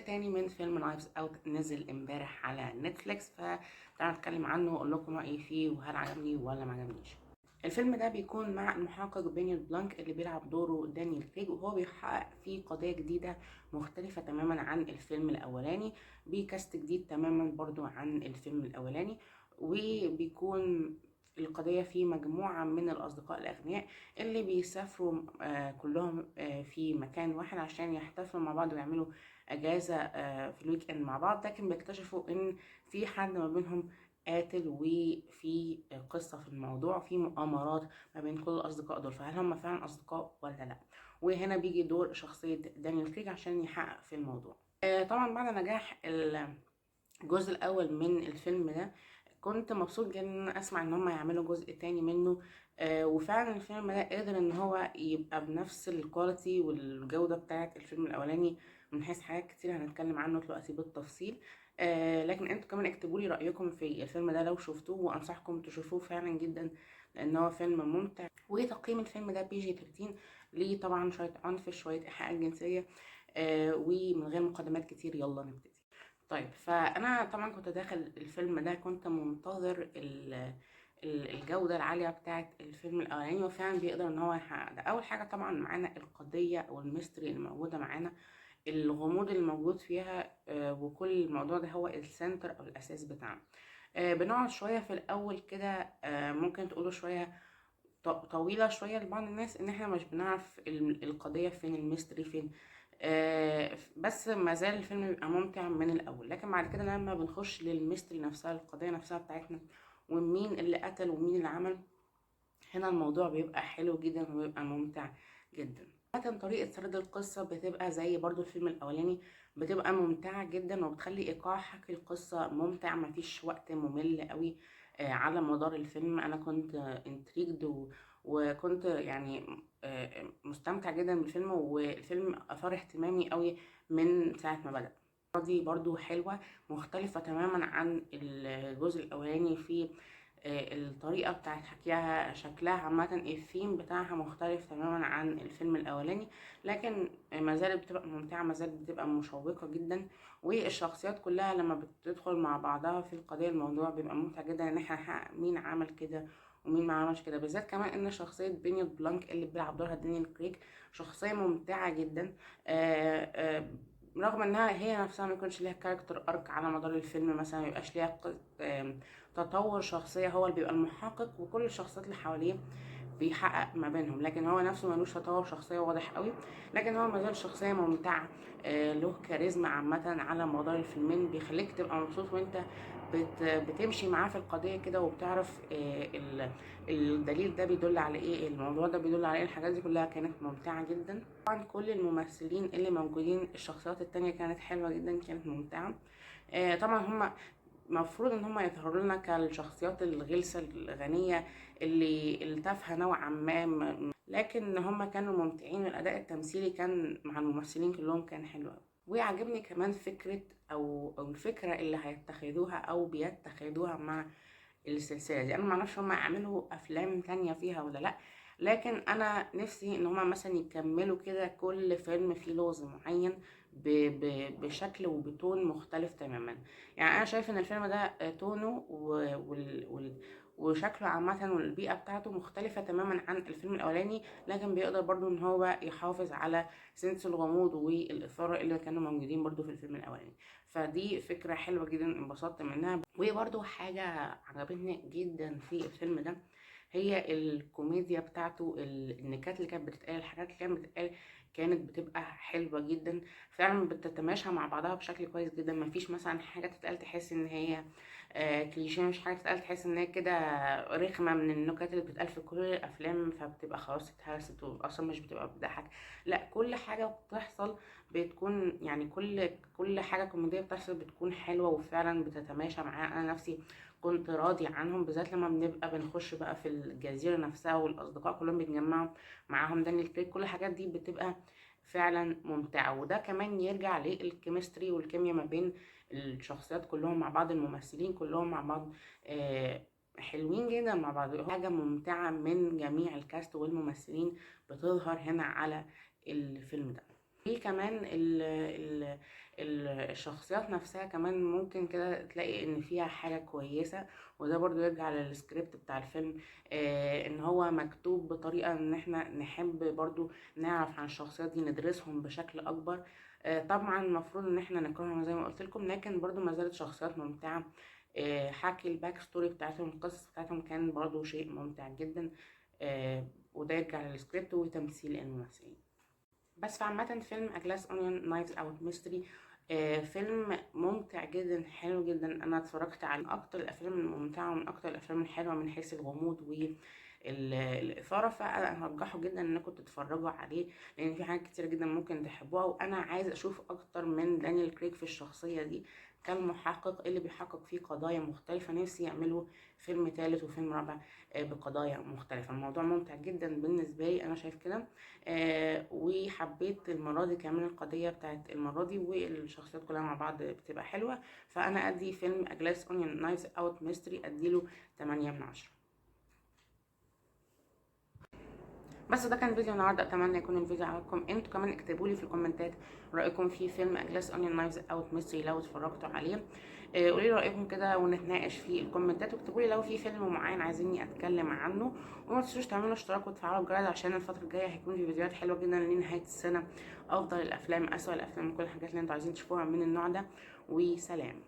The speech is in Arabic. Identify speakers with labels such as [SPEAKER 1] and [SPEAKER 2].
[SPEAKER 1] تاني من فيلم نايفز اوت نزل امبارح على نتفليكس، فتعالوا نتكلم عنه واقول لكم رايي فيه وهل عجبني ولا ما عجبنيش. الفيلم ده بيكون مع المحقق بينيل بلانك اللي بيلعب دوره دانيال كريج، وهو بيحقق فيه قضية جديدة مختلفة تماما عن الفيلم الأولاني، بكاست جديد تماما برضو عن الفيلم الأولاني. وبيكون القضية في مجموعة من الأصدقاء الأغنياء اللي بيسافروا كلهم في مكان واحد عشان يحتفلوا مع بعض ويعملوا أجازة في الويك إند مع بعض، لكن بيكتشفوا إن في حد ما بينهم قاتل، وفي قصة في الموضوع، في مؤامرات ما بين كل الأصدقاء دول، فهل هم فعلا أصدقاء ولا لأ؟ وهنا بيجي دور شخصية دانيال كريج عشان يحقق في الموضوع. طبعا بعد نجاح الجزء الأول من الفيلم ده كنت مبسوط جدا ان اسمع ان هم يعملوا جزء تاني منه. وفعلا الفيلم ده قدر ان هو يبقى بنفس الكواليتي والجودة بتاعة الفيلم الاولاني من حيث حاجات كتير هنتكلم عنه دلوقتي بالتفصيل. لكن انتوا كمان اكتبوا لي رأيكم في الفيلم ده لو شفتوه، وانصحكم تشوفوه فعلا جدا لان هو فيلم ممتع. وتقييم الفيلم ده بي جي 13، ليه طبعا شوية عنف، شوية إيحاءات جنسية. ومن غير مقدمات كتير يلا نبتدي. طيب، فانا طبعا كنت داخل الفيلم ده كنت منتظر الجودة العالية بتاعة الفيلم الأولاني، وفعلا بيقدر إن هو يحقق ده. أول حاجة طبعا معانا القضية أو الميستري اللي موجودة معانا، الغموض اللي موجود فيها، وكل الموضوع ده هو السنتر أو الأساس بتاعنا. بنقعد شوية في الأول كده، ممكن تقولوا شوية طويلة شوية لبعض الناس، إن إحنا مش بنعرف القضية فين، الميستري فين. بس ما زال الفيلم بيبقى ممتع من الاول، لكن بعد كده لما بنخش للميستري نفسها، القضيه نفسها بتاعتنا، ومين اللي قتل ومين اللي عمل، هنا الموضوع بيبقى حلو جدا وبيبقى ممتع جدا. عامة طريقة سرد القصة بتبقى زي برضو الفيلم الأولاني، بتبقى ممتعة جدا وبتخلي إيقاع حكي القصة ممتع، مفيش وقت ممل قوي. على مدار الفيلم أنا كنت انتريجد، وكنت يعني مستمتع جدا بالفيلم، والفيلم أثار اهتمامي قوي من ساعة ما بدأ. دي برضو حلوة، مختلفة تماما عن الجزء الأولاني في الطريقة بتاعت حكيها، شكلها عامة، الثيم بتاعها مختلف تماما عن الفيلم الأولاني، لكن ما زالت بتبقى ممتعة، ما زالت بتبقى مشوقة جدا. والشخصيات كلها لما بتدخل مع بعضها في القضية الموضوع بيبقى ممتع جدا ان احنا نحقق مين عمل كده ومين ما عملش كده، بالذات كمان ان شخصية بينيود بلانك اللي بيلعب دورها دانيال كريج شخصية ممتعة جدا. رغم انها هي نفسها ما يكونش ليها كاركتر ارك على مدار الفيلم، مثلا ما يبقاش ليها تطور شخصية، هو اللي بيبقى المحقق وكل الشخصيات اللي حواليه بيحقق ما بينهم، لكن هو نفسه ملوش تطور شخصية واضح قوي. لكن هو مازال شخصية ممتعة، له كاريزما عامة على مدار الفيلمين، بيخليك تبقى مبسوط وانت بتمشي معاه في القضية كده، وبتعرف الدليل ده بيدل على ايه، الموضوع ده بيدل على ايه. الحاجات دي كلها كانت ممتعة جدا. طبعا كل الممثلين اللي موجودين، الشخصيات التانية كانت حلوة جدا، كانت ممتعة. طبعا هم المفروض ان هم يظهروا لنا كالشخصيات الغلسة الغنية اللي التافهة نوعا ما، لكن هم كانوا ممتعين، والاداء التمثيلي كان مع الممثلين كلهم كان حلو أوي. وعجبني كمان فكرة او الفكرة اللي هيتخذوها او بيتخذوها مع السلسلة دي. انا معرفش هم يعملوا افلام تانية فيها ولا لا، لكن انا نفسي ان هما مثلا يكملوا كده كل فيلم فيه لغز معين بشكل وبتون مختلف تماما. يعني انا شايف ان الفيلم ده تونه وشكله عامة والبيئة بتاعته مختلفة تماما عن الفيلم الأولاني، لكن بيقدر برضو إن هو يحافظ على سنس الغموض والإثارة اللي كانوا موجودين برضو في الفيلم الأولاني. فدي فكرة حلوة جدا، انبسطت منها. وبرضو حاجة عجبتني جدا في الفيلم ده هي الكوميديا بتاعته، النكات اللي كانت بتتقال، الحاجات اللي كانت بتتقال كانت بتبقى حلوة جدا، فعلا بتتماشى مع بعضها بشكل كويس جدا. مفيش مثلا حاجة تتقال تحس ان هي كليشيه، مش حاجة تتقال تحس ان هي كده رخمة من النكات اللي بتتقال في كل الافلام، فبتبقى خلاص اتهرست واصلا مش بتبقى بتضحك. لا، كل حاجة بتحصل بتكون يعني كل حاجة كوميدية بتحصل بتكون حلوة وفعلا بتتماشى معاها. انا نفسي كنت راضي عنهم، بالذات لما بنبقى بنخش بقى في الجزيرة نفسها والأصدقاء كلهم بيتجمعوا معاهم دانيال كريج، كل الحاجات دي بتبقى فعلا ممتعة. وده كمان يرجع للكيمستري والكيمياء ما بين الشخصيات كلهم مع بعض، الممثلين كلهم مع بعض حلوين جدا مع بعض. حاجة ممتعة من جميع الكاست والممثلين بتظهر هنا على الفيلم ده. وكمان الشخصيات نفسها كمان ممكن كده تلاقي ان فيها حاجة كويسة، وده برضو يرجع للسكريبت بتاع الفيلم. ان هو مكتوب بطريقة ان احنا نحب برضو نعرف عن الشخصيات دي، ندرسهم بشكل اكبر. طبعا المفروض ان احنا نكرههم زي ما قلت لكم، لكن برضو ما زالت شخصيات ممتعة. حكي الباك ستوري بتاعتهم، القصص بتاعتهم كان برضو شيء ممتع جدا. وده يرجع للسكريبت وتمثيل الممثلين. بس فعامة فيلم A Glass Onion Knives Out Mystery فيلم ممتع جدا، حلو جدا. انا اتفرجت على اكتر الافلام الممتعة ومن اكتر الافلام الحلوة من حيث الغموض والإثارة، فأنا هرجحه جدا انكم تتفرجوا عليه، لأن في حاجات كتيرة جدا ممكن تحبوها. وأنا عايز أشوف أكتر من دانيال كريج في الشخصية دي كالمحقق اللي بيحقق فيه قضايا مختلفة. نفسي يعملوا فيلم تالت وفيلم رابع بقضايا مختلفة. الموضوع ممتع جدا بالنسبة لي، أنا شايف كده. وحبيت المرة دي كمان القضية بتاعت المرة دي، والشخصيات كلها مع بعض بتبقى حلوة. فأنا أدي فيلم A Glass Onion Knives Out Mystery أديله 8/10. بس ده كان فيديو النهارده، اتمنى يكون الفيديو عجبكم. انتوا كمان اكتبوا لي في الكومنتات رايكم في فيلم A Glass Onion Knives Out Mystery لو اتفرجتوا عليه. قولوا لي رايكم كده ونتناقش في الكومنتات، واكتبوا لي لو في فيلم معين عايزيني اتكلم عنه. وما تنسوش تعملوا اشتراك وتفعلوا الجرس، عشان الفتره الجايه هيكون في فيديوهات حلوه جدا لنهايه السنه، افضل الافلام، اسوأ الافلام، كل الحاجات اللي انتوا عايزين تشوفوها من النوع ده. وسلام.